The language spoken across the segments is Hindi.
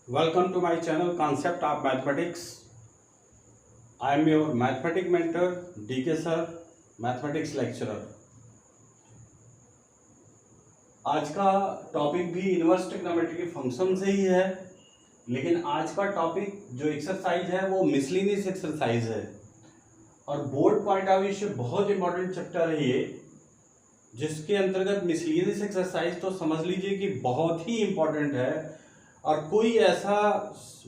Welcome to my channel Concept of Mathematics. I am your mathematics mentor DK sir, mathematics lecturer. आज का टॉपिक भी इनवर्स ट्रिग्नोमेट्री के फंक्शन से ही है, लेकिन आज का टॉपिक जो एक्सरसाइज है वो मिसलिनियस एक्सरसाइज है और बोर्ड पॉइंट ऑफ व्यू से बहुत इंपॉर्टेंट चैप्टर है ये, जिसके अंतर्गत मिसलिनियस एक्सरसाइज तो समझ लीजिए कि बहुत ही इंपॉर्टेंट है और कोई ऐसा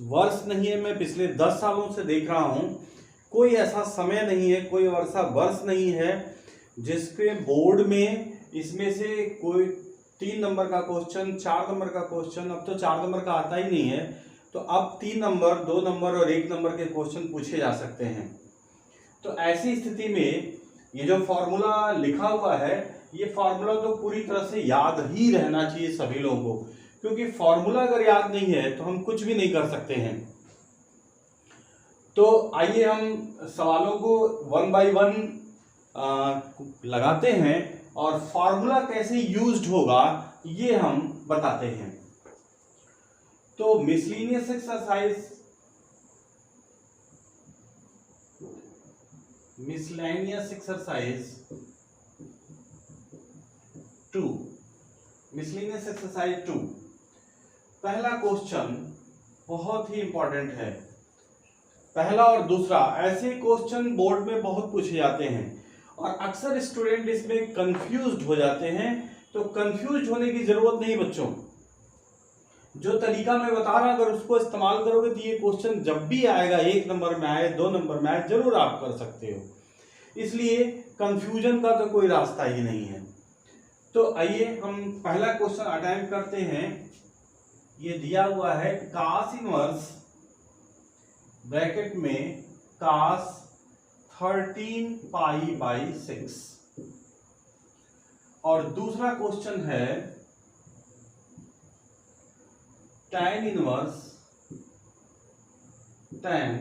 वर्ष नहीं है, मैं पिछले 10 सालों से देख रहा हूँ, कोई ऐसा समय नहीं है, कोई ऐसा वर्ष नहीं है जिसके बोर्ड में इसमें से कोई 3 नंबर का क्वेश्चन, 4 नंबर का क्वेश्चन, अब तो 4 नंबर का आता ही नहीं है, तो अब 3 नंबर, 2 नंबर और 1 नंबर के क्वेश्चन पूछे जा सकते हैं। तो ऐसी स्थिति में ये जो फॉर्मूला लिखा हुआ है, ये फॉर्मूला तो पूरी तरह से याद ही रहना चाहिए सभी लोगों को, क्योंकि फॉर्मूला अगर याद नहीं है तो हम कुछ भी नहीं कर सकते हैं। तो आइए हम सवालों को वन बाय वन लगाते हैं और फॉर्मूला कैसे यूज्ड होगा ये हम बताते हैं। तो miscellaneous exercise, miscellaneous exercise 2, miscellaneous exercise 2, पहला क्वेश्चन बहुत ही इंपॉर्टेंट है। पहला और दूसरा ऐसे क्वेश्चन बोर्ड में बहुत पूछे जाते हैं और अक्सर स्टूडेंट इसमें कंफ्यूज्ड हो जाते हैं। तो कंफ्यूज्ड होने की जरूरत नहीं बच्चों, जो तरीका मैं बता रहा हूं अगर उसको इस्तेमाल करोगे तो ये क्वेश्चन जब भी आएगा, 1 नंबर में आए, 2 नंबर में आए, जरूर आप कर सकते हो। इसलिए कंफ्यूजन का तो कोई रास्ता ही नहीं है। तो आइए हम पहला क्वेश्चन अटेम्प्ट करते हैं। ये दिया हुआ है cos इनवर्स ब्रैकेट में cos 13 पाई बाई 6 और दूसरा क्वेश्चन है tan inverse tan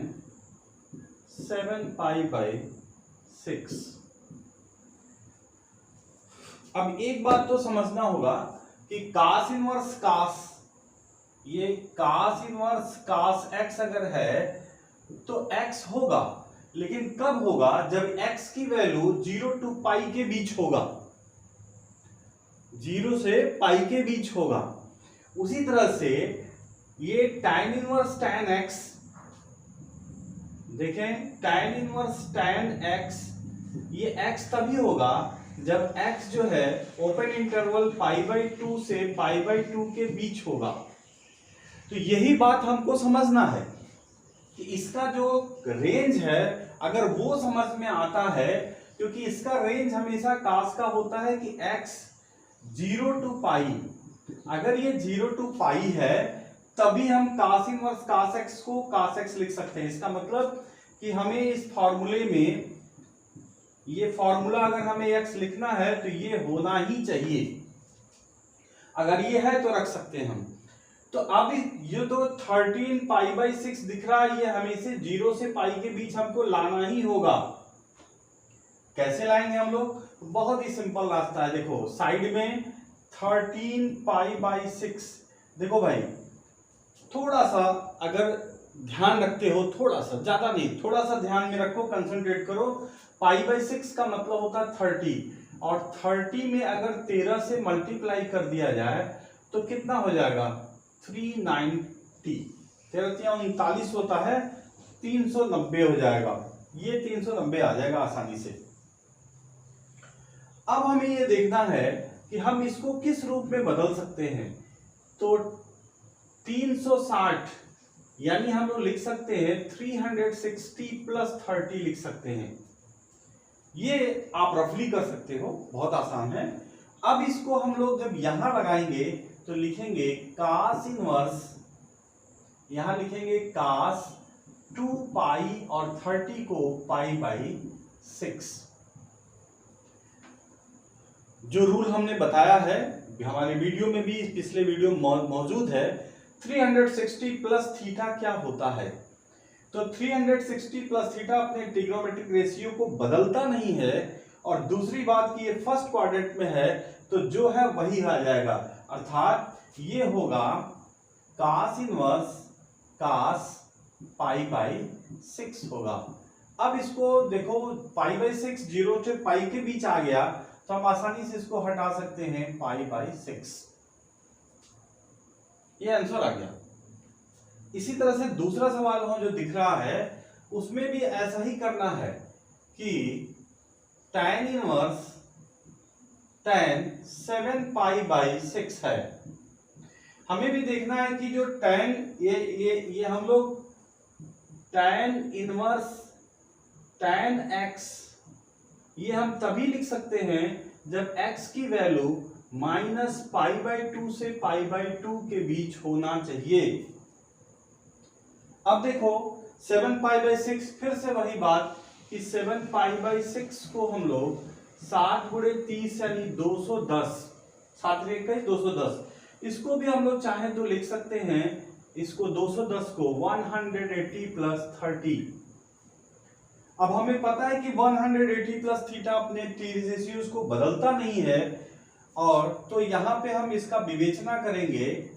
7 pi by 6। अब एक बात तो समझना होगा कि cos इनवर्स cos, ये cos इनवर्स cos x अगर है तो x होगा, लेकिन कब होगा? जब x की वैल्यू 0 to पाई के बीच होगा, 0 से पाई के बीच होगा। उसी तरह से ये tan इनवर्स tan x, देखें tan इनवर्स tan x, ये x तभी होगा जब x जो है ओपन इंटरवल पाई बाई 2 से पाई बाई 2 के बीच होगा। तो यही बात हमको समझना है कि इसका जो रेंज है अगर वो समझ में आता है, क्योंकि इसका रेंज हमेशा cos का होता है कि x 0 to पाई, अगर ये 0 to पाई है तभी हम cos इनवर्स cos x को cos x लिख सकते हैं। इसका मतलब कि हमें इस फॉर्मूले में, ये फॉर्मूला अगर हमें x लिखना है तो ये होना ही चाहिए, अगर ये है तो रख सकते हैं हम। तो अब ये तो 13 पाई बाई 6 दिख रहा है, ये हमेशा 0 से पाई के बीच हमको लाना ही होगा। कैसे लाएंगे हम लोग? बहुत ही सिंपल रास्ता है। देखो साइड में 13 पाई बाई 6, देखो भाई थोड़ा सा अगर ध्यान रखते हो, थोड़ा सा, ज्यादा नहीं, थोड़ा सा ध्यान में रखो, कंसंट्रेट करो। पाई बाई 6 का मतलब होता है 30 और 30 में अगर 13 से मल्टीप्लाई कर दिया जाए तो कितना हो जाएगा? 390, 39 होता है, 390 हो जाएगा, ये 390 आ जाएगा आसानी से। अब हमें ये देखना है कि हम इसको किस रूप में बदल सकते हैं। तो 360 यानी हम लोग लिख सकते हैं 360 प्लस 30 लिख सकते हैं। ये आप रफली कर सकते हो, बहुत आसान है। अब इसको हम लोग जब यहां लगाएंगे तो लिखेंगे cos इनवर्स, यहां लिखेंगे cos 2 पाई और 30 को पाई बाई 6। जो रूल हमने बताया है हमारे वीडियो में भी, पिछले वीडियो मौजूद है, 360 प्लस थीटा क्या होता है। तो 360 प्लस थीटा अपने ट्रिग्नोमेट्रिक रेशियो को बदलता नहीं है, और दूसरी बात कि ये फर्स्ट क्वाड्रेंट में है तो जो है वही आ जाएगा, अर्थात ये होगा cos inverse cos pi by 6 होगा। अब इसको देखो पाई बाई 6 0 से पाई के बीच आ गया तो हम आसानी से इसको हटा सकते हैं पाई बाई 6। ये आंसर आ गया। इसी तरह से दूसरा सवाल हो जो दिख रहा है उसमें भी ऐसा ही करना है कि tan inverse tan 7 pi by 6 है। हमें भी देखना है कि जो tan ये हम लोग tan इनवर्स tan x ये हम तभी लिख सकते हैं जब x की वैल्यू माइनस पाई बाई 2 से पाई बाई 2 के बीच होना चाहिए। अब देखो 7 पाई बाई 6 फिर से वही बात कि 7 पाई बाई 6 को हम लोग 7 गुणे 30 यानी 210, 7 × 21 210, इसको भी हम लोग चाहें तो लिख सकते हैं इसको 210 को 180 प्लस 30। अब हमें पता है कि 180 प्लस थीटा अपने टी रेशियोज को बदलता नहीं है, और तो यहां पे हम इसका विवेचना करेंगे।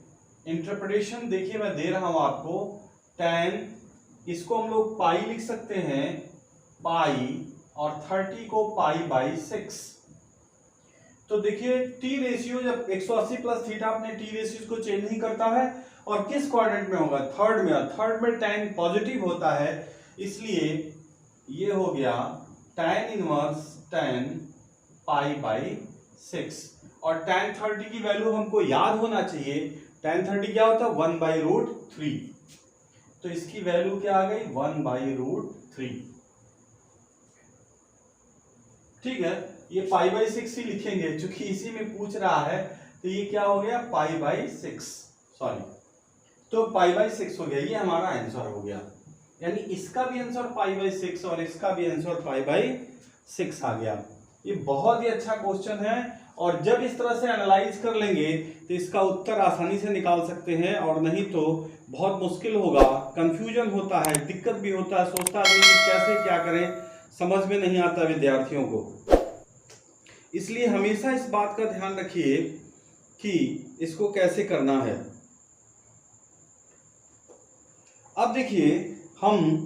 इंटरप्रिटेशन देखिए मैं दे रहा हूं आपको। tan इसको हम लोग पाई लिख सकते हैं पाई, और 30 को पाई बाई 6। तो देखिए टी रेशियो जब 180 प्लस थीटा अपने टी रेशियो को चेंज नहीं करता है, और किस क्वाड्रेंट में होगा, थर्ड में। थर्ड में tan पॉजिटिव होता है, इसलिए ये हो गया tan inverse tan pi by 6। और tan 30 की वैल्यू हमको याद होना चाहिए। tan 30 क्या होता है 1/√3, तो इसकी वैल्यू क्या आ गई 1/√3। ठीक है, ये पाई बाई 6 ही लिखेंगे क्योंकि इसी में पूछ रहा है। तो ये क्या हो गया पाई बाई 6, सॉरी, तो पाई बाई 6 हो गया। ये हमारा आंसर हो गया, यानी इसका भी आंसर पाई बाई 6 और इसका भी आंसर पाई बाई 6 आ गया। ये बहुत ही अच्छा क्वेश्चन है, और जब इस तरह से एनालाइज कर लेंगे तो इसका उत्तर आसानी से निकाल सकते हैं, और नहीं तो बहुत मुश्किल होगा, कंफ्यूजन होता है, दिक्कत भी होता है, सोचता है कि कैसे क्या करें, समझ में नहीं आता विद्यार्थियों को। इसलिए हमेशा इस बात का ध्यान रखिए कि इसको कैसे करना है। अब देखिए हम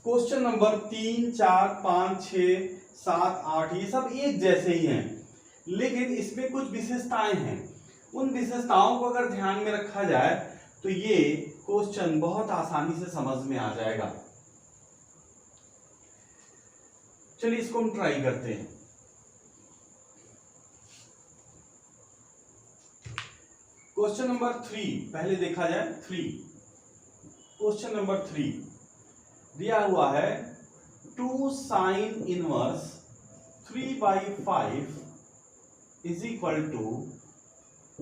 क्वेश्चन नंबर 3, 4, 5, 6, 7, 8 ये सब एक जैसे ही हैं, लेकिन इसमें कुछ विशेषताएं हैं। उन विशेषताओं को अगर ध्यान में रखा जाए तो ये क्वेश्चन बहुत आसानी से समझ में आ जाएगा। चलिए इसको हम ट्राई करते हैं। क्वेश्चन नंबर 3 पहले देखा जाए। 3 क्वेश्चन नंबर 3 दिया हुआ है 2 sine inverse 3/5 is equal to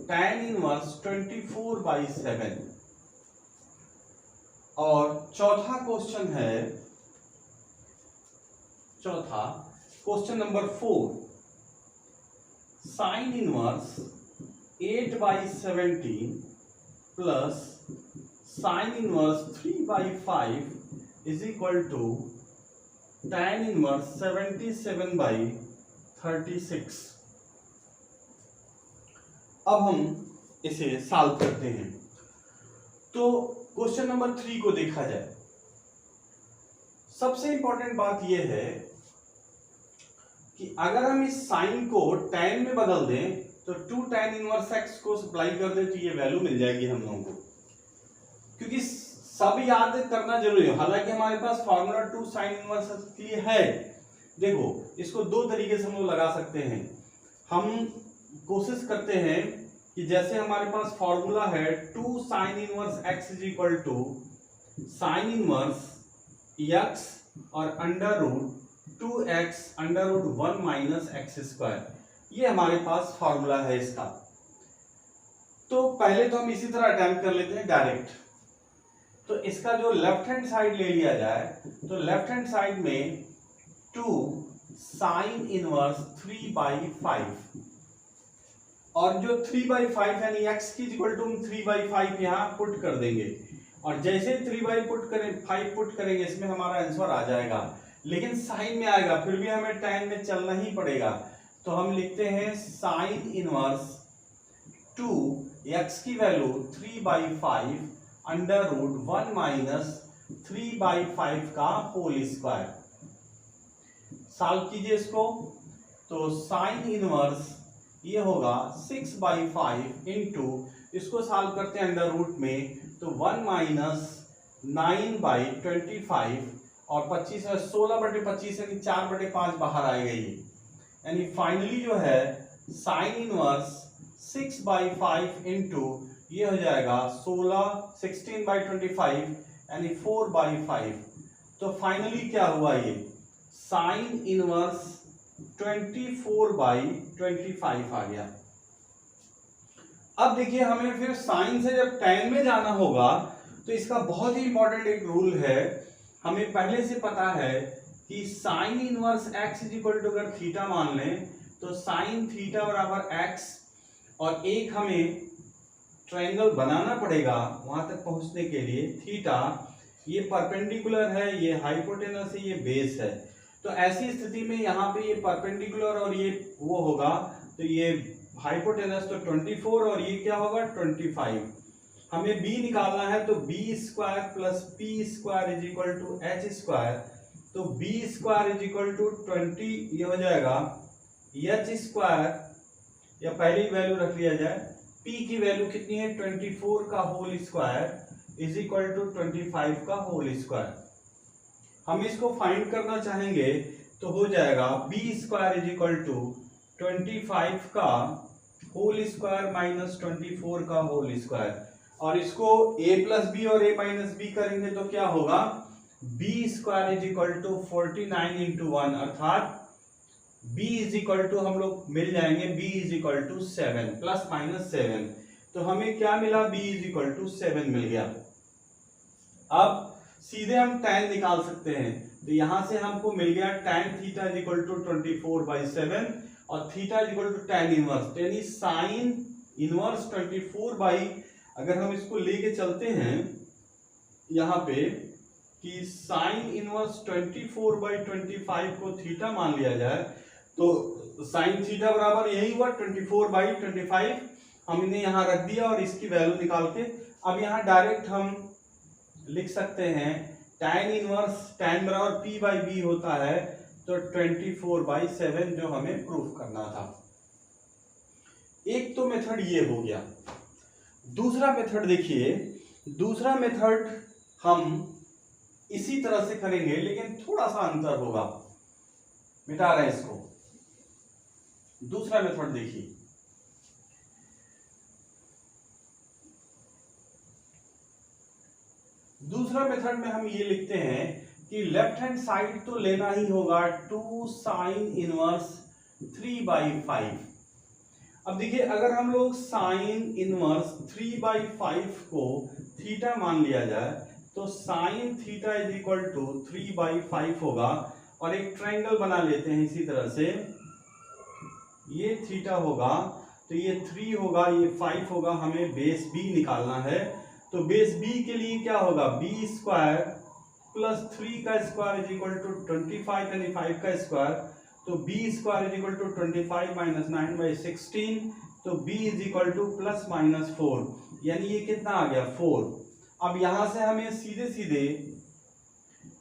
tan inverse 24/7। और चौथा क्वेश्चन है, चौथा question number 4 sine inverse 8/17 plus sine inverse 3/5 is equal to tan inverse 77/36। अब हम इसे सॉल्व करते हैं। तो क्वेश्चन नंबर 3 को देखा जाए, सबसे इंपॉर्टेंट बात यह है कि अगर हम इस साइन को tan में बदल दें तो 2 tan इनवर्स x को सप्लाई कर दें तो ये वैल्यू मिल जाएगी हम लोगों को, क्योंकि सब याद करना जरूरी है। हालांकि हमारे पास फॉर्मूला 2 साइन इनवर्स के लिए है। देखो इसको दो तरीके से हम लोग लगा सकते हैं। हम कोशिश करते हैं कि जैसे हमारे पास फॉर्मूला है 2 sine inverse x is equal to sine inverse x और under root 2x under root 1 minus x square, ये हमारे पास फॉर्मूला है इसका। तो पहले तो हम इसी तरह अटेम्प्ट कर लेते हैं डायरेक्ट। तो इसका जो लेफ्ट हैंड साइड ले लिया जाए तो लेफ्ट हैंड साइड में 2 साइन इनवर्स 3/5, और जो 3/5 यानी x की इक्वल टू हम 3/5 यहाँ पुट कर देंगे, और जैसे 3/5 पुट करेंगे इसमें हमारा आंसर आ जाएगा। लेकिन साइन में आएगा, फिर भी हमें tan में चलना ही पड़ेगा। तो हम लिखते हैं साइन इनवर्स टू एक्स की वैल्यू 3/5 अंडर रूट 1 माइनस 3/5 का होल स्क्वायर। सॉल्व कीजिए इसको, तो साइन इनवर्स ये होगा 6/5 इंटू, इसको सॉल्व करते हैं अंडर रूट में, तो 1 माइनस 9/25 और 25 है 16/25 यानी 4/5 बाहर आएगा ये, यानी फाइनली जो है साइन इनवर्स 6/5 इंटू ये हो जाएगा 16/25 यानी 4/5। तो फाइनली क्या हुआ, ये साइन इनवर्स 24/25 आ गया। अब देखिए हमें फिर साइन से जब tan में जाना होगा तो इसका बहुत ही इंपॉर्टेंट एक रूल है, हमें पहले से पता है कि sine inverse x is equal to, अगर थीटा मान लें तो साइन थीटा बराबर x, और एक हमें ट्रायंगल बनाना पड़ेगा वहां तक पहुंचने के लिए। थीटा ये परपेंडिकुलर है, ये हाइपोटेनस है, ये बेस है, तो ऐसी स्थिति में यहाँ पे ये परपेंडिकुलर और ये वो होगा, तो ये हाइपोटेनस तो 24 और ये क्या होगा 25। हमें b निकालना है, तो b square plus p square is equal to h square, तो b square is equal to 20, ये हो जाएगा h स्क्वायर, या पहली वैल्यू रख लिया जाए, p की वैल्यू कितनी है 24 का whole square is equal to 25 का होल स्क्वायर। हम इसको फाइंड करना चाहेंगे तो हो जाएगा b square is equal to 25 का होल स्क्वायर माइनस 24 का होल स्क्वायर, और इसको a प्लस बी और a माइनस बी करेंगे तो क्या होगा, b square is equal to 49 into 1, अर्थात b इज इक्वल टू हम लोग मिल जाएंगे b is equal to 7 plus minus 7, तो हमें क्या मिला b इज इक्वल टू 7 मिल गया। अब सीधे हम tan निकाल सकते हैं, तो यहां से हमको मिल गया tan theta is equal to 24/7 और theta is equal to tan inverse, यानी साइन इनवर्स 24 अगर हम इसको लेके चलते हैं यहाँ पे कि साइन इनवर्स 24/25 को थीटा मान लिया जाए, तो साइन थीटा बराबर यही हुआ 24/25, हमने यहाँ रख दिया और इसकी वैल्यू निकाल के अब यहाँ डायरेक्ट हम लिख सकते हैं tan इनवर्स, tan बराबर p/b होता है, तो 24/7 जो हमें प्रूफ करना था। एक तो मेथड ये हो गया। दूसरा मेथड देखिए, दूसरा मेथड हम इसी तरह से करेंगे लेकिन थोड़ा सा अंतर होगा, मिटा रहे हैं इसको। दूसरा मेथड देखिए, दूसरा मेथड में हम ये लिखते हैं कि लेफ्ट हैंड साइड तो लेना ही होगा 2 साइन इनवर्स 3/5। अब देखिए अगर हम लोग साइन इनवर्स 3/5 को थीटा मान लिया जाए तो sine theta is equal to 3/5 होगा, और एक ट्रायंगल बना लेते हैं इसी तरह से, ये थीटा होगा तो ये 3 होगा, ये 5 होगा, हमें बेस b निकालना है, तो बेस b के लिए क्या होगा b स्क्वायर प्लस 3 का स्क्वायर इज इक्वल टू 25 यानी 5 का स्क्वायर, तो b square is equal to 25 minus 9/16, तो b is equal to plus minus 4, यानी ये कितना आ गया 4। अब यहां से हमें सीधे सीधे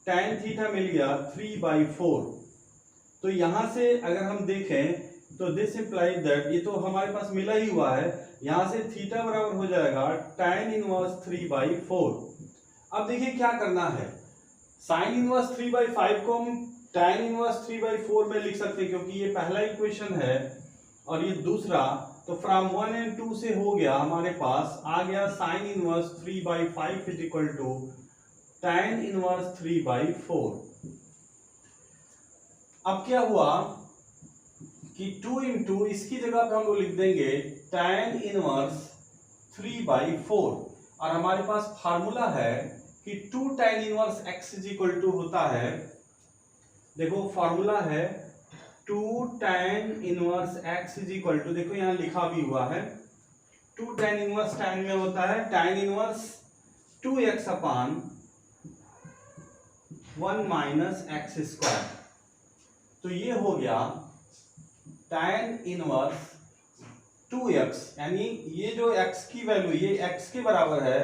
tan थीटा मिल गया 3/4, तो यहां से अगर हम देखें तो दिस इंप्लाइज दैट, ये तो हमारे पास मिला ही हुआ है, यहां से थीटा बराबर हो जाएगा tan इनवर्स 3/4। अब देखिए क्या करना है, साइन इनवर्स 3/5 को हम tan इनवर्स 3/4 में लिख सकते हैं क्योंकि ये पहला इक्वेशन है और ये दूसरा, तो फ्रॉम 1 एंड 2 से हो गया हमारे पास आ गया sine inverse 3/5 is equal to tan inverse 3/4। अब क्या हुआ कि 2 इंटू इसकी जगह पे हम लोग लिख देंगे tan इनवर्स 3/4, और हमारे पास फार्मूला है कि 2 tan inverse x is equal to होता है, देखो फार्मूला है 2 tan inverse x is equal to, देखो यहां लिखा भी हुआ है 2 tan इनवर्स tan में होता है tan इनवर्स 2x अपान 1 माइनस x स्क्वायर, तो ये हो गया tan इनवर्स 2x, यानी ये जो x की वैल्यू ये x के बराबर है,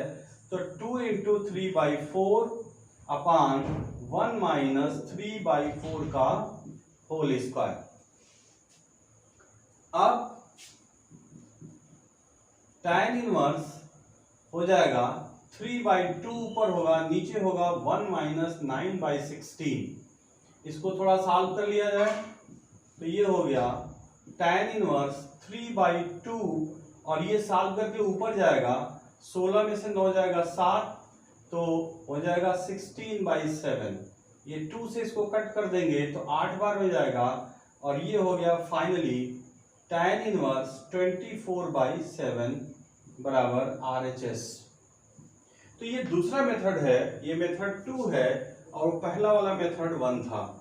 तो 2 इंटू 3/4 अपान 1 माइनस 3/4 का होल स्क्वायर। अब tan इनवर्स हो जाएगा 3/2 ऊपर होगा, नीचे होगा 1 माइनस 9/16। इसको थोड़ा सॉल्व कर लिया जाए तो ये हो गया tan इनवर्स 3/2, और ये सॉल्व करके ऊपर जाएगा, 16 में से 9 जाएगा 7, तो हो जाएगा 16/7। ये 2 से इसको कट कर देंगे तो 8 बार में जाएगा, और ये हो गया फाइनली tan इनवर्स 24/7 बराबर RHS। तो ये दूसरा मेथड है, ये मेथड 2 है, और पहला वाला मेथड 1 था।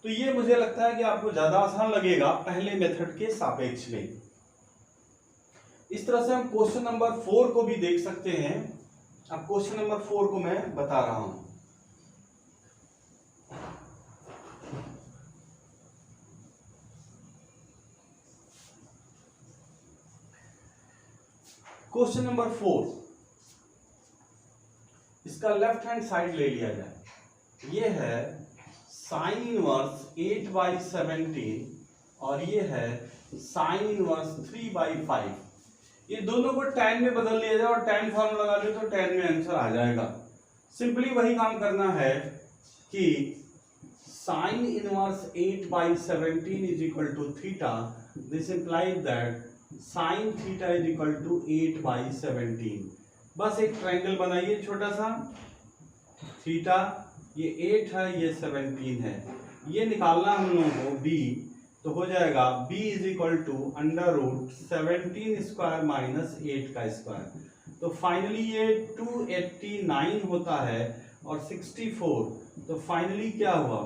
तो ये मुझे लगता है कि आपको ज्यादा आसान लगेगा पहले मेथड के सापेक्ष में। इस तरह से हम क्वेश्चन नंबर 4 को भी देख सकते हैं। अब क्वेश्चन नंबर 4 को मैं बता रहा हूं। क्वेश्चन नंबर 4, इसका लेफ्ट हैंड साइड ले लिया जाए। ये है साइन इनवर्स 8/17, और ये है साइन इनवर्स 3/5। ये दोनों को tan में बदल लिया जाए और tan फॉर्मूला लगा ले तो tan में आंसर आ जाएगा। सिंपली वही काम करना है कि sine inverse 8/17 is equal to theta, this implies that sine theta is equal to 8/17। बस एक ट्रायंगल बनाइए छोटा सा, थीटा ये 8 है, ये 17 है, ये निकालना हम लोगों को b, तो हो जाएगा b is equal to √17 square minus 8 का स्क्वायर। तो फाइनली ये 289 होता है, और 64, तो फाइनली क्या हुआ,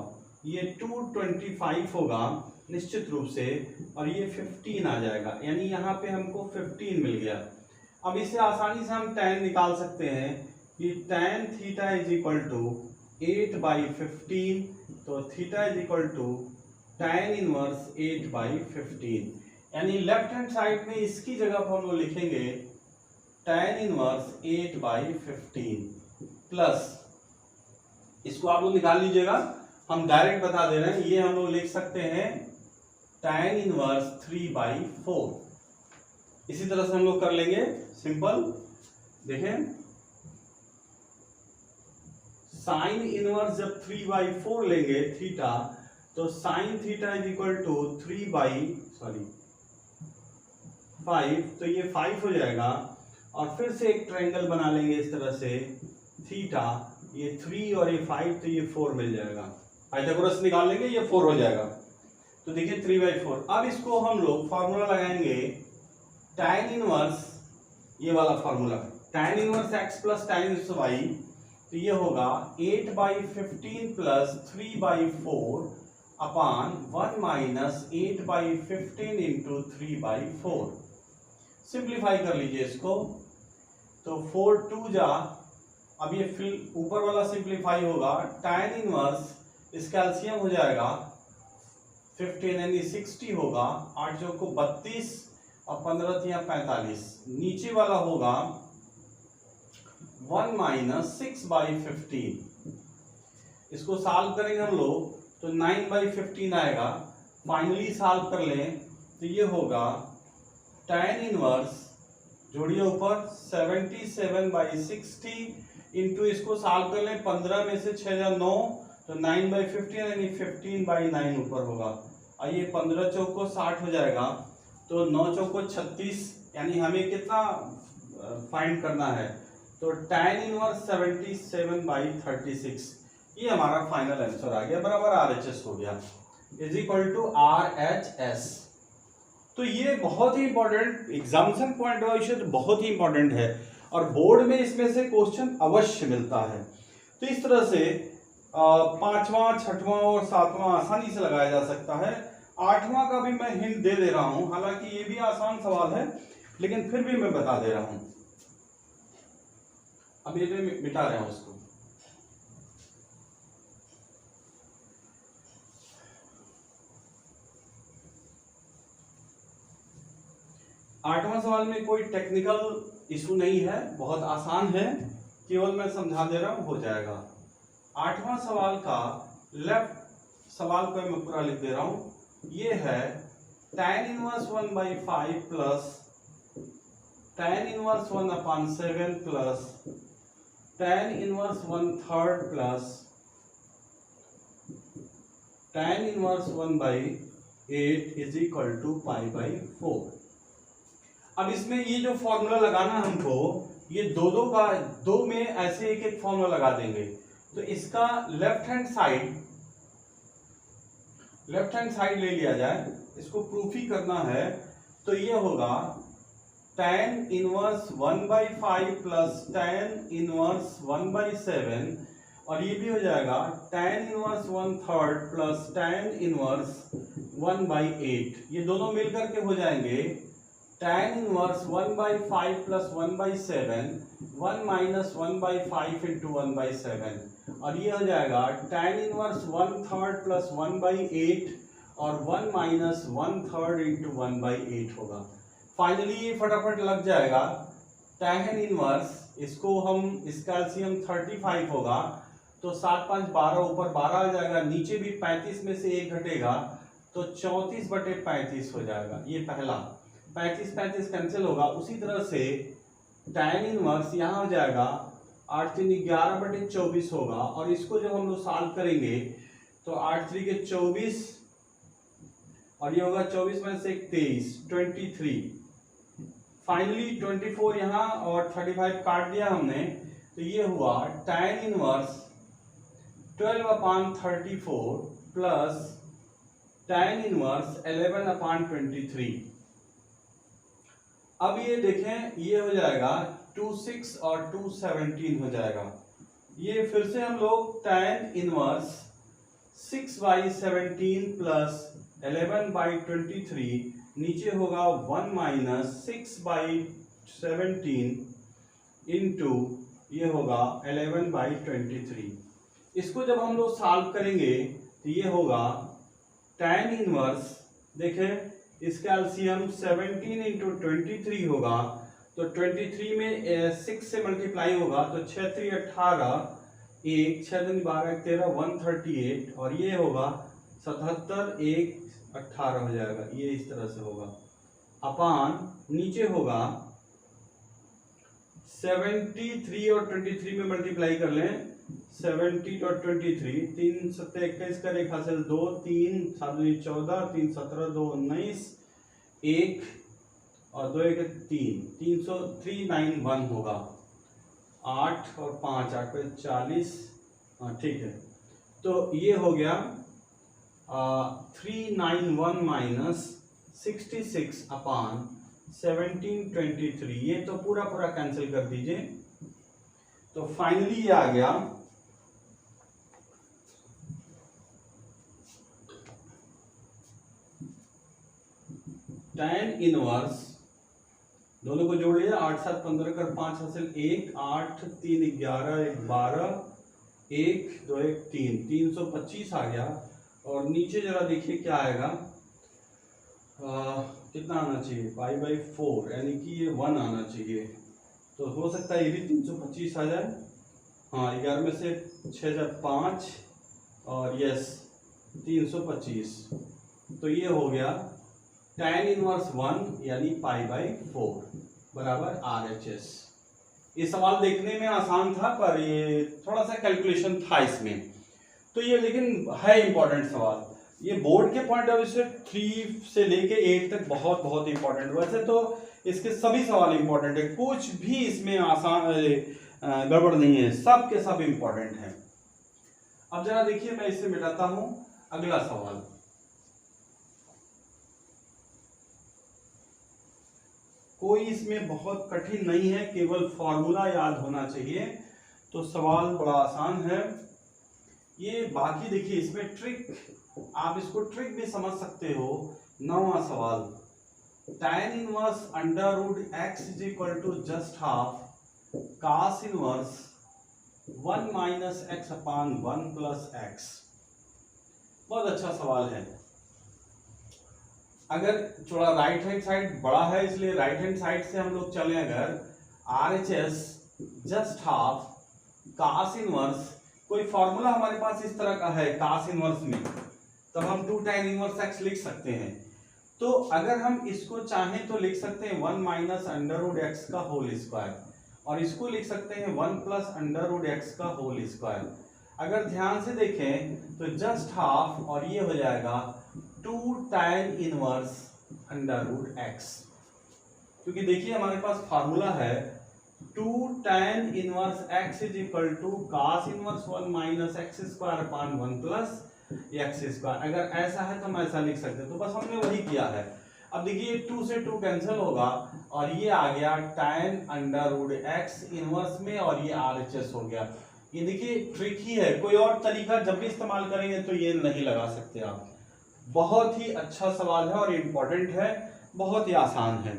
ये 225 होगा निश्चित रूप से, और ये 15 आ जाएगा, यानी यहाँ पे हमको 15 मिल गया। अब इसे आसानी से हम tan निकाल सकते हैं कि tan theta is equal to 8/15, तो theta is equal to tan inverse 8/15, यानी लेफ्ट हैंड साइड में इसकी जगह पर हम लोग लिखेंगे tan इनवर्स 8/15 प्लस, इसको आप लोग निकाल लीजिएगा, हम डायरेक्ट बता दे रहे हैं, ये हम लोग लिख सकते हैं tan इनवर्स 3/4। इसी तरह से हम लोग कर लेंगे सिंपल। देखें, साइन इनवर्स जब 3/4 लेंगे थीटा, तो sine theta is equal to 5, तो ये 5 हो जाएगा, और फिर से एक ट्रायंगल बना लेंगे इस तरह से, थीटा ये 3 और ये 5, तो ये 4 मिल जाएगा। पाइथागोरस निकाल लेंगे, ये 4 हो जाएगा। तो देखिए 3/4। अब इसको हम लोग फॉर्मूला लगाएंगे tan इनवर्स, ये वाला formula tan inverse x plus tan inverse y, तो ये होगा 8/15 प्लस 3/4 अपान 1 माइनस 8/15 इंटू 3/4। सिंप्लीफाई कर लीजिए इसको, तो 4 2 जा, अब ये फिर ऊपर वाला सिंप्लीफाई होगा, tan इनवर्स इसका एलसीएम हो जाएगा 15 यानी 60 होगा, 8 जो को 32 और 15 या 45, नीचे वाला होगा 1 माइनस 6/15। इसको सॉल्व करेंगे हम लोग तो 9/15 आएगा। फाइनली सॉल्व कर लें तो ये होगा tan इनवर्स, जोड़िए ऊपर 77/60 इंटू, इसको सॉल्व कर लें 15 में से 6 या 9, तो 9/15 यानी 15/9 ऊपर होगा, और ये 15 चौको 60 हो जाएगा, तो 9 चौको 36, यानी हमें कितना फाइंड करना है, तो tan इनवर्स 77/36, ये हमारा फाइनल आंसर आ गया, बराबर RHS हो गया, इज इक्वल टू RHS। तो ये बहुत ही important examination point of view से बहुत ही इंपॉर्टेंट है, और बोर्ड में इसमें से क्वेश्चन अवश्य मिलता है। तो इस तरह से 5वां, 6वां और 7वां आसानी से लगाया जा सकता है। 8वां का भी मैं हिंट दे दे रहा हूं, हालांकि ये भी आसान सवाल है, लेकिन फिर भी मैं बता दे रहा हूं। अब ये मिटा रहे हैं उसको। 8वां सवाल में कोई टेक्निकल इशू नहीं है, बहुत आसान है, केवल मैं समझा दे रहा हूं, हो जाएगा। 8वां सवाल का लेफ्ट सवाल को मैं पूरा लिख दे रहा हूं। ये है tan inverse 1/5 plus tan inverse 1/7 plus tan inverse 1/3 plus tan inverse 1/8 is equal to π/4। अब इसमें ये जो फॉर्मूला लगाना हमको, ये दो में ऐसे एक एक फॉर्मूला लगा देंगे। तो इसका लेफ्ट हैंड साइड ले लिया जाए, इसको प्रूफ ही करना है। तो ये होगा tan inverse 1/5 plus tan inverse 1/7, और ये भी हो जाएगा tan inverse 1/3 plus tan inverse 1/8। ये दोनों मिलकर के हो जाएंगे tan inverse 1/5 plus 1/7, 1 minus 1/5 into 1/7, और ये हो जाएगा tan इनवर्स 1/3 प्लस 1/8 और 1 माइनस 1/3 इंटू 1/8 होगा। फाइनली ये फटाफट लग जाएगा। tan इनवर्स, इसको हम इसका एलसीएम 35 होगा, तो 7 5 12, ऊपर 12 आ जाएगा, नीचे भी 35 में से 1 घटेगा, तो 34/35 हो जाएगा। ये पहला 35 कैंसिल होगा। उसी तरह से tan इनवर्स यहाँ हो जाएगा 8 3 11/24 होगा, और इसको जब हम लोग सॉल्व करेंगे तो 8 3 के 24, और ये होगा 24 में से 23, 23। फाइनली 24 यहाँ और 35 काट दिया हमने, तो ये हुआ tan inverse 12/34 plus tan inverse 11/23। अब ये देखें, ये हो जाएगा 26 और 217 हो जाएगा। ये फिर से हम लोग tan इनवर्स 6/17 प्लस 11/23, नीचे होगा 1 माइनस 6/17 इंटू ये होगा 11/23। इसको जब हम लोग सॉल्व करेंगे तो ये होगा tan इनवर्स, देखें इसका एलसीएम 17 इंटू 23 होगा, तो 23 में 6 से मल्टीप्लाई होगा, तो 6 3 18, 1 6 2 12 13 138, और ये होगा 77 1 18 हो जाएगा। ये इस तरह से होगा, अपान नीचे होगा 73 और 23 में मल्टीप्लाई कर लें, 70 और 23, 3 7 21 का रेखा से 2 3 7 14 3 17 2 19, 1 और 2 1 3, 391 होगा। 8 और 5 8 पे 40, हाँ ठीक है। तो ये हो गया 391 माइनस 66 अपान 1723। ये तो पूरा पूरा कैंसिल कर दीजिए, तो फाइनली ये आ गया tan इनवर्स, दोनों को जोड़ लिया, 8 7 15 कर 5 हासिल 1, 8 3 11 1 12, 1 2 1 3, 325 आ गया। और नीचे जरा देखिए क्या आएगा, कितना आना चाहिए, π/4, यानी कि ये 1 आना चाहिए। तो हो सकता है ये भी 325 आ जाए। हाँ, 11 में से 6 जा 5, और यस 325। तो ये हो गया tan इनवर्स 1 यानी π/4 बराबर RHS। ये सवाल देखने में आसान था, पर ये थोड़ा सा कैलकुलेशन था इसमें, तो ये लेकिन है इंपॉर्टेंट सवाल। ये बोर्ड के पॉइंट ऑफ व्यू से 3 से लेके 8 तक बहुत बहुत इंपॉर्टेंट। वैसे तो इसके सभी सवाल इंपॉर्टेंट है, कुछ भी इसमें आसान गड़बड़ नहीं है, सब के सब इंपॉर्टेंट है। अब जरा देखिए, मैं इसे मिटाता हूं। अगला सवाल, कोई इसमें बहुत कठिन नहीं है, केवल फॉर्मूला याद होना चाहिए, तो सवाल बड़ा आसान है। ये बाकी देखिए, इसमें ट्रिक, आप इसको ट्रिक भी समझ सकते हो। 9वां सवाल, tan inverse √x is equal to just half cos inverse 1 minus x upon 1 plus x. बहुत अच्छा सवाल है। अगर थोड़ा राइट हैंड साइड बड़ा है इसलिए राइट हैंड साइड से हम लोग चले, अगर RHS just half cos inverse, कोई फॉर्मूला हमारे पास इस तरह का है cos इनवर्स में, तब हम 2 tan इनवर्स x लिख सकते हैं। तो अगर हम इसको चाहें तो लिख सकते हैं 1 माइनस अंडर रूट एक्स का होल स्क्वायर, और इसको लिख सकते हैं 1 प्लस अंडर रूट एक्स का होल स्क्वायर। अगर ध्यान से देखें तो जस्ट हाफ और ये हो जाएगा 2 tan inverse under root x, क्योंकि देखिए हमारे पास फार्मूला है 2 tan inverse x is equal to cos inverse 1 minus x square upon 1 plus x square. अगर ऐसा है तो हम ऐसा लिख सकते हैं, तो बस हमने वही किया है। अब देखिए 2 से 2 कैंसिल होगा और ये आ गया tan under root x inverse में, और ये RHS हो गया। ये देखिए ट्रिक ही है, कोई और तरीका जब भी इस्तेमाल करेंगे तो ये नहीं लगा सकते आप। बहुत ही अच्छा सवाल है और इम्पोर्टेंट है, बहुत ही आसान है।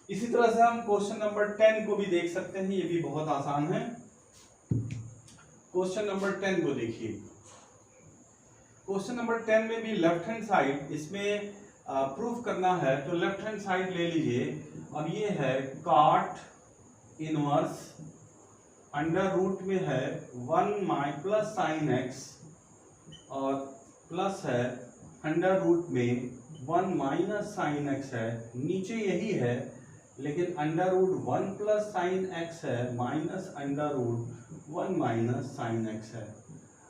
इसी तरह से हम क्वेश्चन नंबर 10 को भी देख सकते हैं, ये भी बहुत आसान है। क्वेश्चन नंबर 10 को देखिए। क्वेश्चन नंबर 10 में भी लेफ्ट हैंड साइड इसमें प्रूफ करना है, तो लेफ्ट हैंड साइड ले लीजिए, और ये है cot इनवर्स अंडर रूट में है 1 माइ प्लस साइन एक्स, और प्लस है अंडर रूट में 1 माइनस साइन एक्स है, नीचे यही है लेकिन under root 1 plus sine x है minus under root 1 minus sine x है।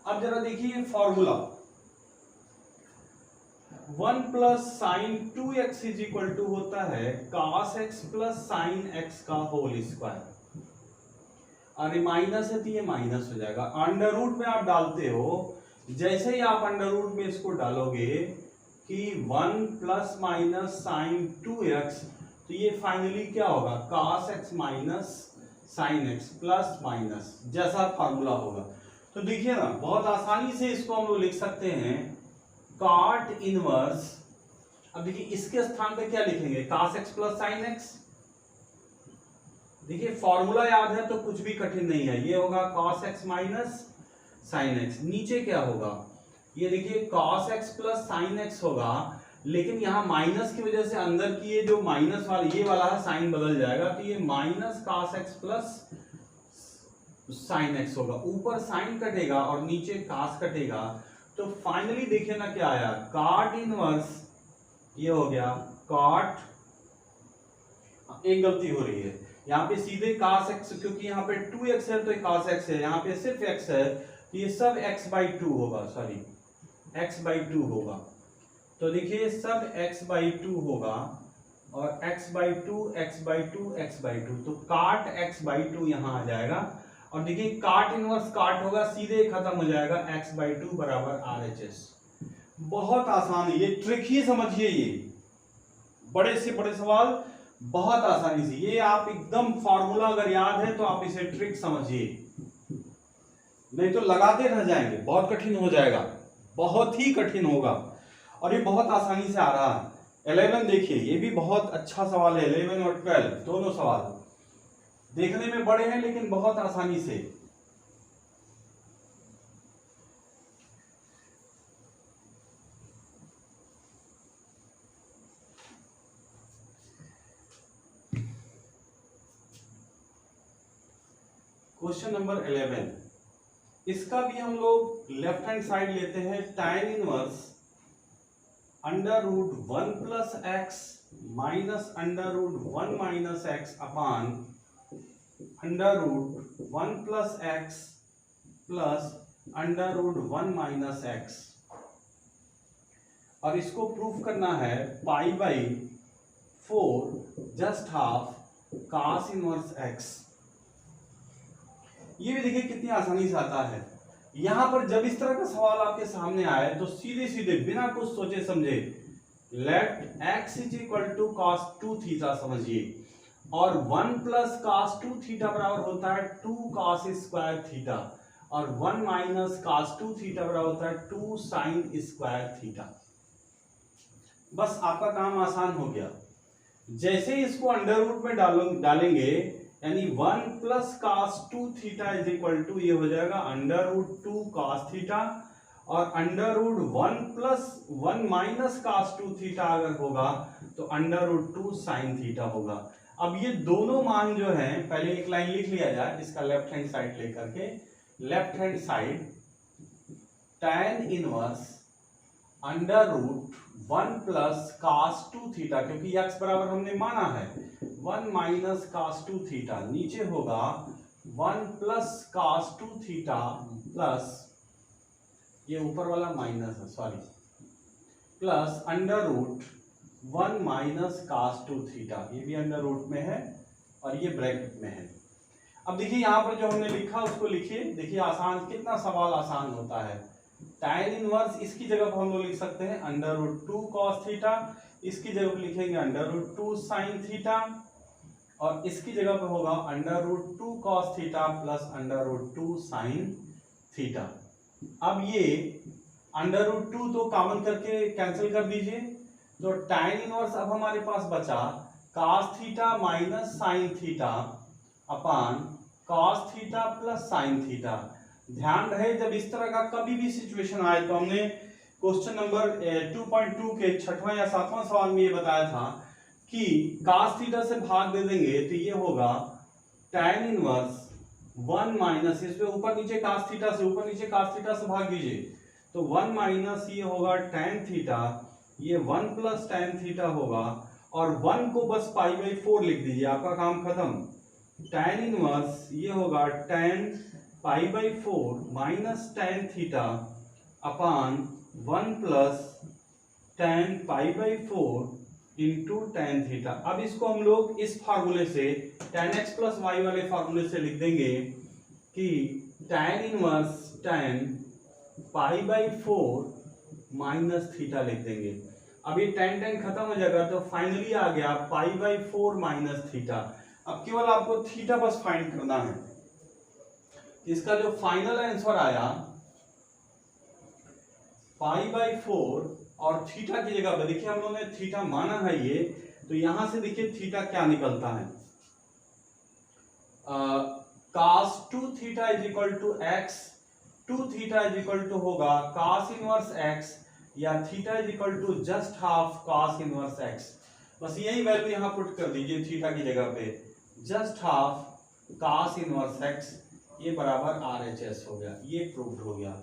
अब जरा देखिए formula 1 plus sine 2x is equal to होता है cos x plus sine x का होल स्क्वायर, और माइनस है तो ये माइनस हो जाएगा। अंडर रूट में आप डालते हो, जैसे ही आप अंडर रूट में इसको डालोगे कि 1 प्लस माइनस साइन 2x, तो ये फाइनली क्या होगा cos x minus sine x plus minus, जैसा फार्मूला होगा। तो देखिए ना, बहुत आसानी से इसको हम लोग लिख सकते हैं cot इनवर्स। अब देखिए इसके स्थान पे क्या लिखेंगे, cos x plus sine x। देखिए फॉर्मूला याद है तो कुछ भी कठिन नहीं है, ये होगा cos x minus sine x। नीचे क्या होगा, ये देखिए cos x plus sine x होगा, लेकिन यहाँ माइनस की वजह से अंदर की ये जो माइनस वाला ये वाला है साइन बदल जाएगा, तो ये minus cos x plus sine x होगा। ऊपर साइन कटेगा और नीचे cos कटेगा, तो फाइनली देखिए ना क्या आया, cot इनवर्स, ये हो गया cot, एक गलती हो रही है यहाँ पे सीधे cos x, क्योंकि यहाँ पे 2x है तो cos x है, यहाँ पे सिर्फ x है तो ये सब x/2 होगा, सॉरी x/2 होगा। तो देखिए सब x/2 होगा और x/2 x/2 x/2, तो cot x/2 यहाँ आ जाएगा, और देखिए cot इनवर्स cot होगा, सीधे खत्म हो जाएगा x/2 बराबर RHS। बहुत आसान है, ये ट्रिक ही समझिए, ये बड़े से बड़े सवाल बहुत आसानी से, ये आप एकदम फॉर्मूला अगर याद है तो आप इसे ट्रिक समझिए, नहीं तो लगाते रह जाएंगे, बहुत कठिन हो जाएगा, बहुत ही कठिन होगा। और ये बहुत आसानी से आ रहा है। 11 देखिए, ये भी बहुत अच्छा सवाल है, 11 और 12 दोनों सवाल देखने में बड़े हैं लेकिन बहुत आसानी से। क्वेश्चन नंबर 11, इसका भी हम लोग लेफ्ट हैंड साइड लेते हैं, tan inverse under root 1 plus x minus under root 1 minus x upon under root 1 plus x plus under root 1 minus x, और इसको प्रूफ करना है π/4 just half cos inverse x। ये भी देखिए कितनी आसानी से आता है। यहां पर जब इस तरह का सवाल आपके सामने आए तो सीधे सीधे बिना कुछ सोचे समझे let x is equal to cos 2 theta समझिए, और 1 प्लस cos 2 थीटा बराबर होता है 2 cos स्क्वायर थीटा, और 1 माइनस cos 2 थीटा बराबर होता है 2 sin स्क्वायर थीटा। बस आपका काम आसान हो गया। जैसे ही इसको अंडर रूट में डालेंगे, यानी 1 plus cos 2 theta is equal to, ये हो जाएगा अंडर रूट 2 cos थीटा, और under root 1 plus 1 minus cos 2 theta अगर होगा तो अंडर रूट 2 साइन थीटा होगा। अब ये दोनों मान जो है, पहले एक लाइन लिख लिया जाए इसका लेफ्ट हैंड साइड लेकर के, left hand side tan inverse under root 1 plus cos 2 theta, क्योंकि x बराबर हमने माना है 1 माइनस कास 2 थीटा, नीचे होगा 1 प्लस कास 2 थीटा प्लस, ये ऊपर वाला माइनस है sorry, plus under root 1 minus cos 2 theta, ये भी अंडर रूट में है और ये ब्रैकेट में है। अब देखिए यहाँ पर जो हमने लिखा उसको लिखिए, देखिए आसान, कितना सवाल आसान होता है। tan इनवर्स इसकी जगह पर हम लोग लिख सकते हैं अंडर रूट 2 कॉस थीटा, इसकी जगह पर लिखेंगे अंडर रूट 2 साइन थीटा, और इसकी जगह पर होगा under root 2 cos theta plus under root 2 sine theta. अब ये अंडर रूट 2 तो कॉमन करके कैंसिल कर दीजिए, तो tan इनवर्स अब हमारे पास बचा cos theta minus sine theta upon cos theta plus sine theta. ध्यान रहे जब इस तरह का कभी भी सिचुएशन आए तो हमने क्वेश्चन नंबर 2.2 के 6वां या 7वां सवाल में ये बताया था कि cos थीटा से भाग दे देंगे तो ये होगा tan इनवर्स 1 माइनस, इस पे ऊपर नीचे cos थीटा से, ऊपर नीचे cos थीटा से भाग दीजिए तो 1 माइनस ये होगा tan थीटा, ये 1 प्लस tan थीटा होगा, और 1 को बस π/4 लिख दीजिए, आपका काम खत्म। tan इनवर्स ये होगा tan π/4 minus tan theta upon 1 plus tan π/4 into tan theta. अब इसको हम लोग इस फार्मूले से tan x प्लस वाई वाले फार्मूले से लिख देंगे कि tan inverse tan π/4 minus theta लिख देंगे। अब ये tan खत्म हो जाएगा तो फाइनली आ गया π/4 माइनस थीटा। अब केवल आपको थीटा बस फाइंड करना है। इसका जो फाइनल आंसर आया π/4 और थीटा की जगह पर देखिए हम लोगों ने थीटा माना है ये, तो यहां से देखिए थीटा क्या निकलता है, cos 2 theta is equal to x, 2 theta is equal to होगा cos इनवर्स x, या theta is equal to just half cos inverse x। बस यही वैल्यू यहां पुट कर दीजिए थीटा की जगह पे, just half cos inverse x, ये बराबर RHS हो गया, ये प्रूव्ड हो गया।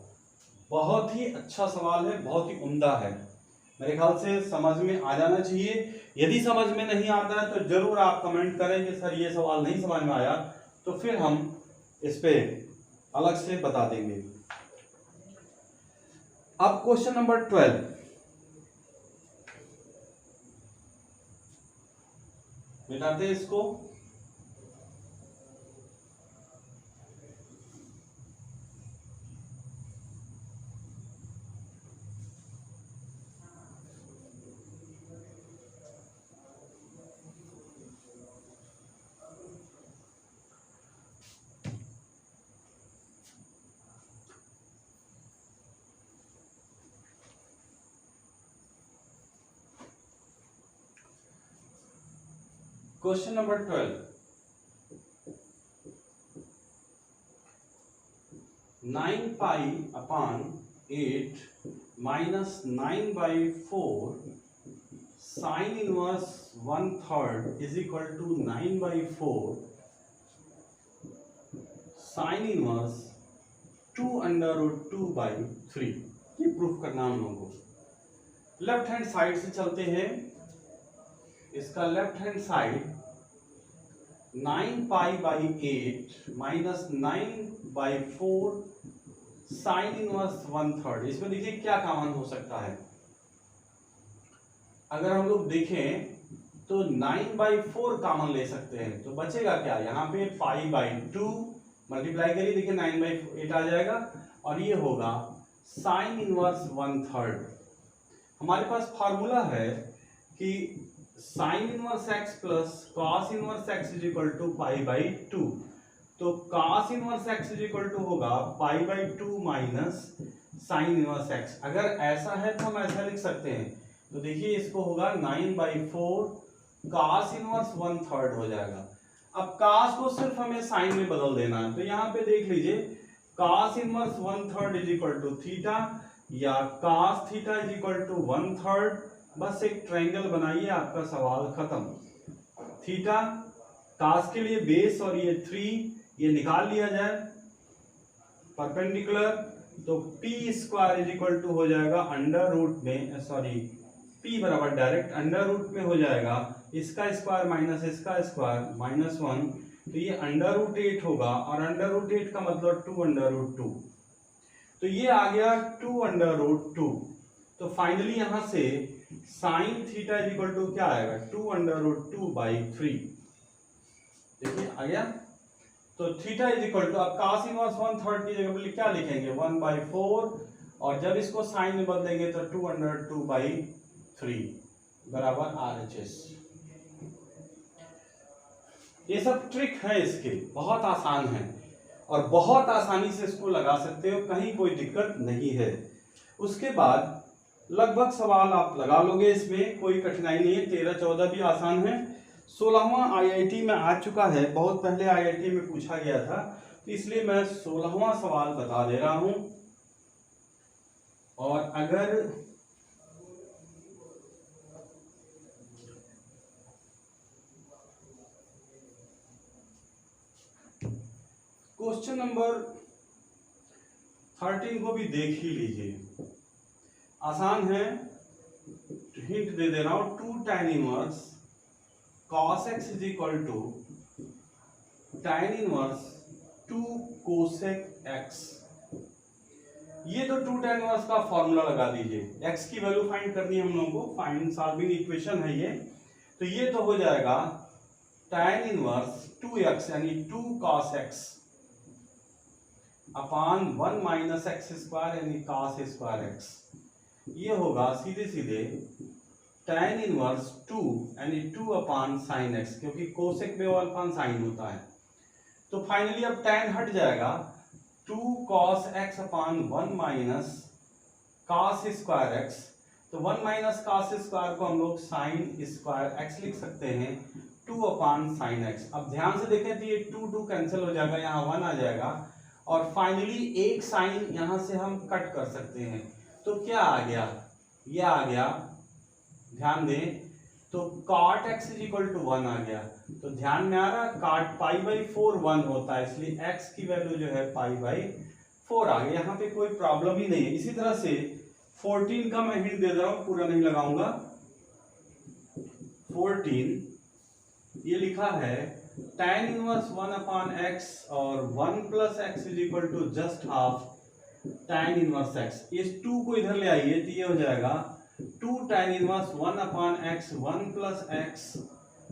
बहुत ही अच्छा सवाल है, बहुत ही उम्दा है, मेरे ख्याल से समझ में आ जाना चाहिए। यदि समझ में नहीं आता है तो जरूर आप कमेंट करें कि सर ये सवाल नहीं समझ में आया, तो फिर हम इस पे अलग से बता देंगे। अब क्वेश्चन नंबर 12, मिटाते हैं इसको। Question number 12, 9π/8 minus 9/4 sine inverse 1/3 is equal to 9/4 sine inverse 2√2/3। ये प्रूफ करना हम लोगों को। लेफ्ट हैंड साइड से चलते हैं, इसका left hand side 9π/8 minus 9/4 sine inverse 1/3। इसमें देखिए क्या कॉमन हो सकता है, अगर हम लोग देखें तो 9/4 कॉमन ले सकते हैं, तो बचेगा क्या, यहाँ पे π/2 मल्टीप्लाई करिए, देखिए 9/8 आ जाएगा, और ये होगा साइन इनवर्स 1/3। हमारे पास फार्मूला है कि sine inverse x plus cos inverse x is equal to π/2, तो cos inverse x is equal to होगा π/2 माइनस साइन इनवर्स x। अगर ऐसा है तो हम ऐसा लिख सकते हैं, तो देखिए इसको होगा 9/4 कॉस इनवर्स 1/3 हो जाएगा। अब कॉस को सिर्फ हमें साइन में बदल देना है, तो यहाँ पे देख लीजिए cos inverse 1/3 is equal to theta, या cos theta is equal to 1/3, बस एक ट्रायंगल बनाइए, आपका सवाल खत्म। थीटा cos के लिए बेस और ये 3 ये निकाल लिया जाए परपेंडिकुलर, तो p square is equal to हो जाएगा अंडर रूट में, सॉरी p बराबर डायरेक्ट अंडर रूट में हो जाएगा इसका स्क्वायर माइनस इसका स्क्वायर -1, तो ये अंडर रूट 8 होगा, और अंडर रूट 8 का मतलब 2 अंडर रूट 2, तो ये आ गया 2 अंडर रूट 2। तो फाइनली यहां से sine theta is equal to क्या आएगा 2 अंडर रूट 2/3, देखिए आ गया। तो थीटा इज इक्वल टू, अब cos इनवर्स 1/3 की जगह पर क्या लिखेंगे 1/4, और जब इसको साइन में बदलेंगे तो 2 अंडर 2/3 बराबर RHS। ये सब ट्रिक है इसके, बहुत आसान है और बहुत आसानी से इसको लगा सकते हो, कहीं कोई दिक्कत नहीं है। उसके बाद लगभग सवाल आप लगा लोगे, इसमें कोई कठिनाई नहीं है, 13-14 भी आसान है। 16वां IIT में आ चुका है, बहुत पहले IIT में पूछा गया था, तो इसलिए मैं 16वां सवाल बता दे रहा हूं। और अगर क्वेश्चन नंबर 13 को भी देख ही लीजिए, आसान है, हिंट दे दे रहा हूं, 2 tan inverse cos x is equal to tan inverse 2 cosec x। ये तो 2 tan इनवर्स का फॉर्मूला लगा दीजिए, x की वैल्यू फाइंड करनी है हम लोगों को, फाइंड सॉल्विंग इक्वेशन है ये, तो ये तो हो जाएगा tan इनवर्स 2x यानी 2 cos x अपान 1 माइनस एक्स स्क्वायर यानी cos स्क्वायर x, ये होगा सीधे सीधे tan इनवर्स 2 यानी 2 अपान साइन x, क्योंकि कोसेक में 1 अपान साइन होता है। तो फाइनली अब tan हट जाएगा, 2 cos x अपान 1 माइनस cos स्क्वायर x, तो 1 माइनस cos स्क्वायर को हम लोग साइन स्क्वायर x लिख सकते हैं, 2 अपान साइन x। अब ध्यान से देखें तो ये 2 कैंसिल हो जाएगा, यहाँ 1 आ जाएगा, और फाइनली एक साइन यहां से हम कट कर सकते हैं, तो क्या आ गया, ये आ गया, ध्यान दें, तो cot x is equal to 1 आ गया, तो ध्यान में आ रहा, cot π/4 1 होता है, इसलिए x की वैल्यू जो है π/4 आ गया, यहाँ पे कोई प्रॉब्लम ही नहीं है। इसी तरह से 14 का मैं हिंट दे रहा हूं, पूरा नहीं लगाऊंगा, 14 ये लिखा है tan इनवर्स 1 अपान x और 1 plus x is equal to just half tan inverse x। इस 2 को इधर ले आइए तो ये हो जाएगा 2 tan inverse 1 upon x 1 plus x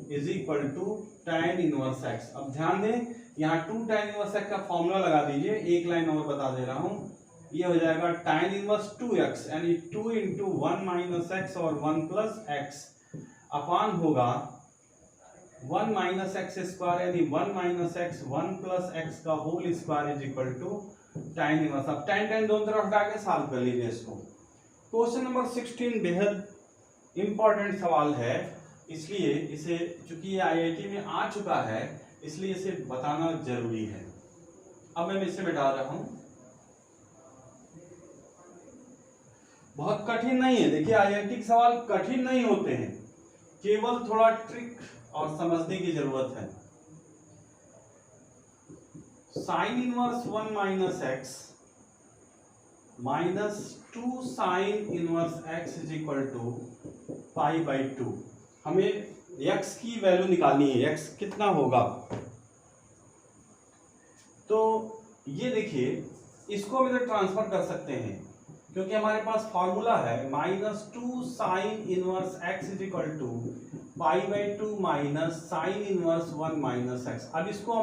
is equal to tan inverse x। अब ध्यान दें, यहाँ 2 tan इनवर्स x का फॉर्मूला लगा दीजिए, एक लाइन और बता दे रहा हूं, ये हो जाएगा tan इनवर्स 2x यानी 2 इंटू 1 माइनस एक्स और 1 प्लस एक्स अपान होगा 1 माइनस एक्स स्क्वायर यानी 1 माइनस एक्स 1 प्लस एक्स का whole square is equal to tan inverse. अब tan दोनों तरफ हटा के सॉल्व कर लीजिए इसको। क्वेश्चन नंबर 16 बेहद इंपॉर्टेंट सवाल है, इसलिए इसे, चूंकि ये IIT में आ चुका है, इसलिए इसे बताना जरूरी है। अब मैं इसे मिटा रहा हूं, बहुत कठिन नहीं है, देखिए IIT के सवाल कठिन नहीं होते हैं, केवल थोड़ा ट्रिक और समझने की जरूरत है। Sine inverse 1 minus x minus 2 sine inverse x is equal to π/2। हमें x की वैल्यू निकालनी है, x कितना होगा, तो ये देखिए इसको हम इधर ट्रांसफर कर सकते हैं, क्योंकि हमारे पास फॉर्मूला है -2 sine inverse x is equal to π/2 minus sine inverse 1 minus x. अब इसको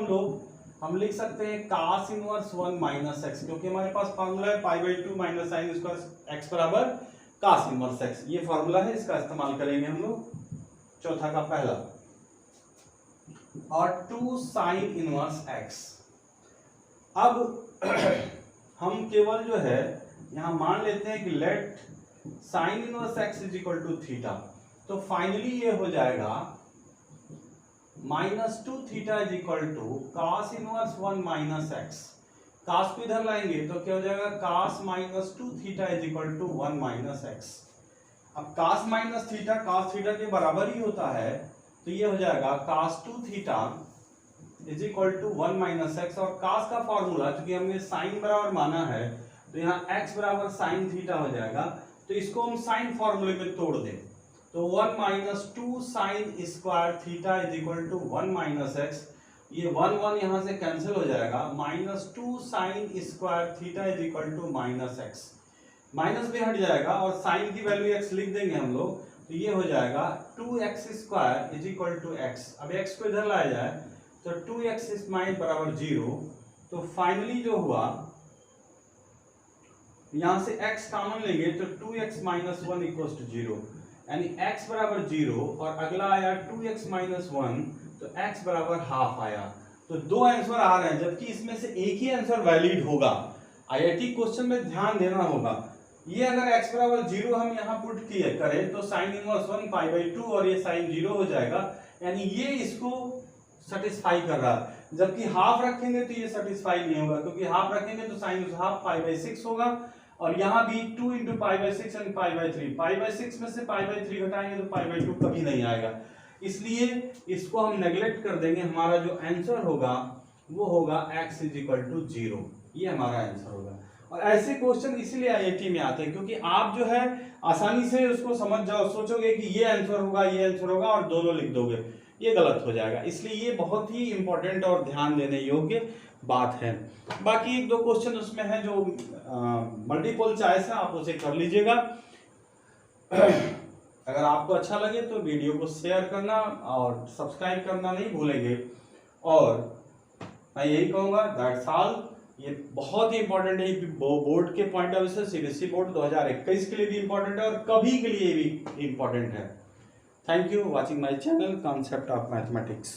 हम लिख सकते हैं cos इनवर्स 1 माइनस एक्स, क्योंकि हमारे पास फॉर्मूला है π/2 माइनस साइन स्क्वायर x बराबर cos इनवर्स x, ये फॉर्मूला है, इसका इस्तेमाल करेंगे हम लोग, चौथा का पहला, और 2 साइन इनवर्स x। अब हम केवल जो है यहां मान लेते हैं कि let sine inverse x is equal to theta, तो फाइनली ये हो जाएगा -2 theta is equal to cos inverse 1 minus x. Cos को इधर लाएंगे तो क्या हो जाएगा, cos minus 2 theta is equal to 1 minus x. अब cos minus theta cos theta के बराबर ही होता है, तो ये हो जाएगा cos 2 theta is equal to 1 minus x. और कास का फॉर्मूला चूंकि हमने साइन बराबर माना है तो यहाँ x बराबर साइन थीटा हो जाएगा, तो इसको हम साइन फॉर्मूले में तोड़ दें तो 1 minus 2 sine square theta is equal to 1 minus x. ये 1 यहाँ से कैंसिल हो जाएगा, minus 2 sine square theta is equal to minus x. Minus भी हट जाएगा और साइन की वैल्यू x लिख देंगे हम लोग, तो ये हो जाएगा 2x square is equal to x. अब x को इधर लाया जाए तो 2x स्क्वायर बराबर 0। तो फाइनली जो हुआ यहां से x कॉमन लेंगे तो 2x माइनस 1 इक्वल टू 0, यानी x बराबर 0 और अगला आया 2x माइनस 1 तो x बराबर हाफ आया। तो दो आंसर आ रहे हैं, जबकि इसमें से एक ही आंसर वैलिड होगा। आईआईटी क्वेश्चन में ध्यान देना होगा, ये अगर x बराबर 0 हम यहाँ पुट किए करें तो साइन इनवर्स 1 पाई बाई 2 और ये साइन 0 हो जाएगा, यानी ये इसको सेटिस्फाई कर रहा है। जबकि हाफ रखेंगे तो ये सेटिस्फाई नहीं होगा, क्योंकि हाफ रखेंगे तो साइन हाफ पाई बाई 6 होगा और यहाँ भी 2 into pi by 6 and pi by 3। Pi by 6 में से पाई बाई 3 घटाएंगे तो पाई बाई 2 कभी नहीं आएगा, इसलिए इसको हम नेग्लेक्ट कर देंगे। हमारा जो आंसर होगा वो होगा x इज इक्वल टू 0, ये हमारा आंसर होगा। और ऐसे क्वेश्चन इसीलिए आईआईटी में आते हैं क्योंकि आप जो है आसानी से उसको समझ जाओ, सोचोगे कि ये आंसर होगा ये आंसर होगा और दोनों लिख दोगे, ये गलत हो जाएगा। इसलिए ये बहुत ही इंपॉर्टेंट और ध्यान देने योग्य बात है। बाकी एक दो क्वेश्चन उसमें है जो मल्टीपल चॉइस है, आप उसे कर लीजिएगा। अगर आपको अच्छा लगे तो वीडियो को शेयर करना और सब्सक्राइब करना नहीं भूलेंगे। और मैं यही कहूँगा दैट्स ऑल। ये बहुत ही इंपॉर्टेंट है बोर्ड के पॉइंट ऑफ व्यू से, सीबीएसई बोर्ड 2021 के लिए भी इंपॉर्टेंट है और कभी के लिए भी इंपॉर्टेंट है। Thank you watching my channel concept of mathematics.